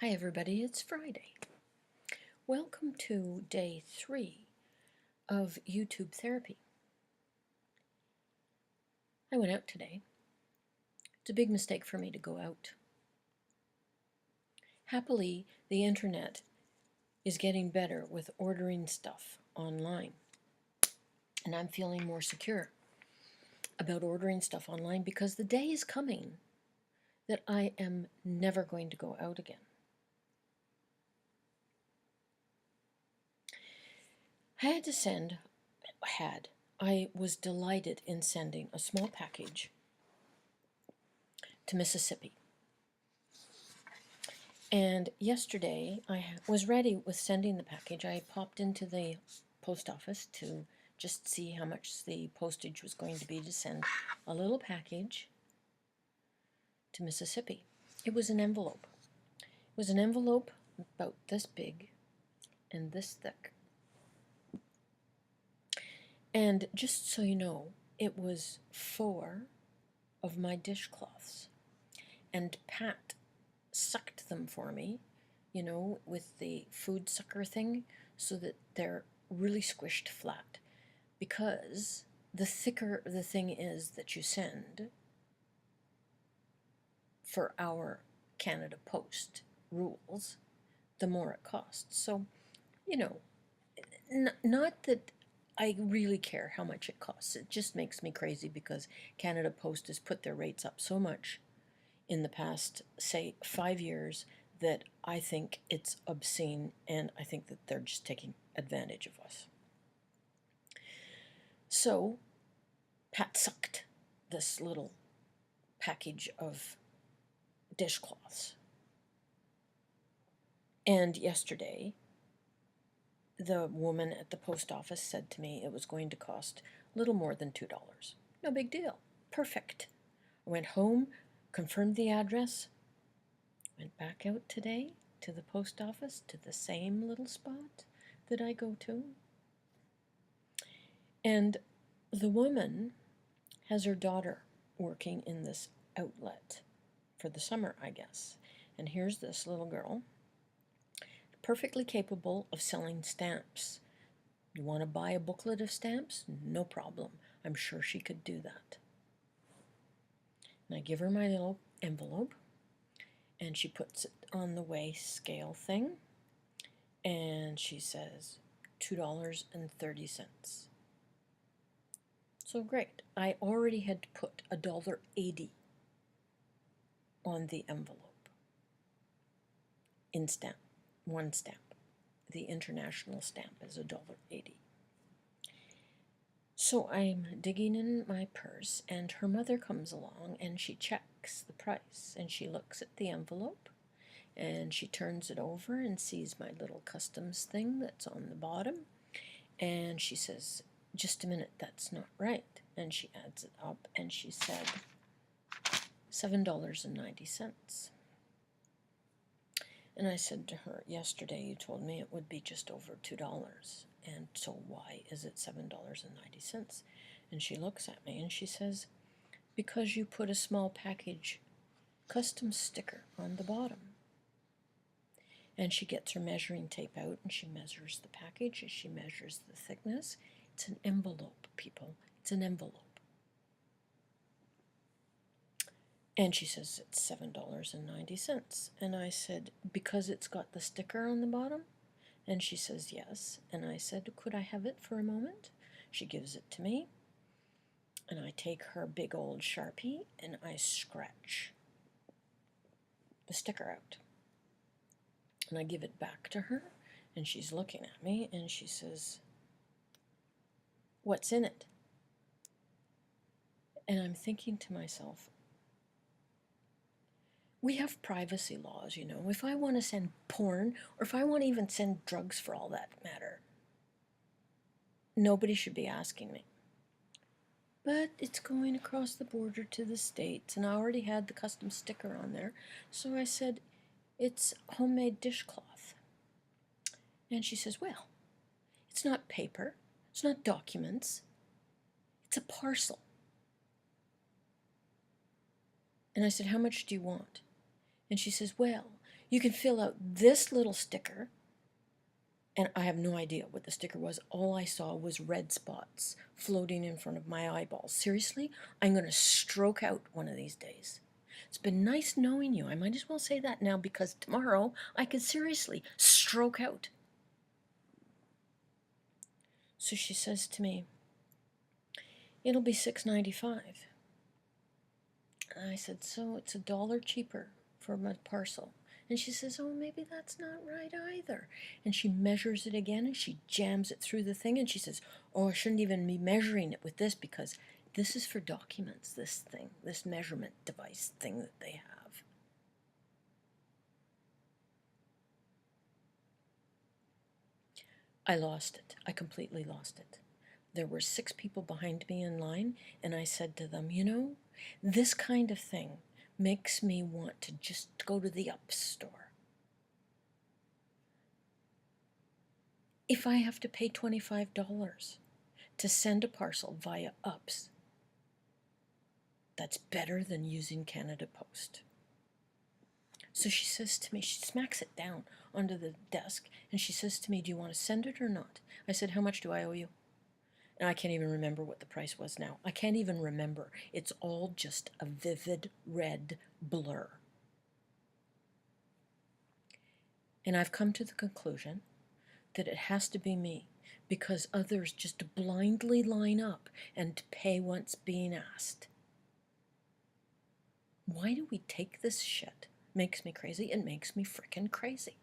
Hi everybody, it's Friday. Welcome to day 3 of YouTube therapy. I went out today. It's a big mistake for me to go out. Happily, the internet is getting better with ordering stuff online. And I'm feeling more secure about ordering stuff online because the day is coming that I am never going to go out again. I was delighted in sending a small package to Mississippi. And yesterday I was ready with sending the package. I popped into the post office to just see how much the postage was going to be to send a little package to Mississippi. It was an envelope. It was an envelope about this big and this thick. And just so you know, it was 4 of my dishcloths. And Pat sucked them for me, with the food sucker thing, so that they're really squished flat. Because the thicker the thing is that you send, for our Canada Post rules, the more it costs. So, not that I really care how much it costs. It just makes me crazy because Canada Post has put their rates up so much in the past, say, 5 years, that I think it's obscene, and I think that they're just taking advantage of us. So, Pat sucked this little package of dishcloths. And yesterday, the woman at the post office said to me it was going to cost a little more than $2. No big deal. Perfect. I went home, confirmed the address, went back out today to the post office, to the same little spot that I go to. And the woman has her daughter working in this outlet for the summer, I guess. And here's this little girl, perfectly capable of selling stamps. You want to buy a booklet of stamps? No problem. I'm sure she could do that. And I give her my little envelope, and she puts it on the weigh scale thing, and she says $2.30. So great. I already had to put $1.80 on the envelope in stamp, one stamp. The international stamp is $1.80. So I'm digging in my purse, and her mother comes along, and she checks the price, and she looks at the envelope, and she turns it over and sees my little customs thing that's on the bottom, and she says, "Just a minute, that's not right." And she adds it up, and she said $7.90. And I said to her, "Yesterday you told me it would be just over $2. And so why is it $7.90? And she looks at me and she says, "Because you put a small package custom sticker on the bottom." And she gets her measuring tape out and she measures the package and she measures the thickness. It's an envelope, people. It's an envelope. And she says it's $7.90. And I said, "Because it's got the sticker on the bottom?" And she says, "Yes." And I said, "Could I have it for a moment?" She gives it to me. And I take her big old Sharpie and I scratch the sticker out. And I give it back to her. And she's looking at me and she says, "What's in it?" And I'm thinking to myself, we have privacy laws, If I want to send porn, or if I want to even send drugs for all that matter, nobody should be asking me. But it's going across the border to the States, and I already had the custom sticker on there. So I said, "It's homemade dishcloth." And she says, "Well, it's not paper, it's not documents, it's a parcel." And I said, "How much do you want?" And she says, "Well, You can fill out this little sticker, and I have no idea what the sticker was. All I saw was red spots floating in front of my eyeballs. Seriously, I'm going to stroke out one of these days. It's been nice knowing you. I might as well say that now, because tomorrow I could seriously stroke out. So she says to me, it'll be $6.95. I said, so it's $1 cheaper for my parcel. And she says, oh, maybe that's not right either. And she measures it again, and she jams it through the thing, and she says, oh, I shouldn't even be measuring it with this, because this is for documents, this thing, this measurement device thing that they have. I lost it. I completely lost it. There were 6 people behind me in line, and I said to them, you know, this kind of thing makes me want to just go to the UPS store. If I have to pay $25 to send a parcel via UPS, that's better than using Canada Post. So she says to me, she smacks it down onto the desk, and she says to me, do you want to send it or not? I said, how much do I owe you? And I can't even remember what the price was now. I can't even remember. It's all just a vivid red blur. And I've come to the conclusion that it has to be me, because others just blindly line up and pay once being asked. Why do we take this shit? Makes me crazy. It makes me frickin' crazy.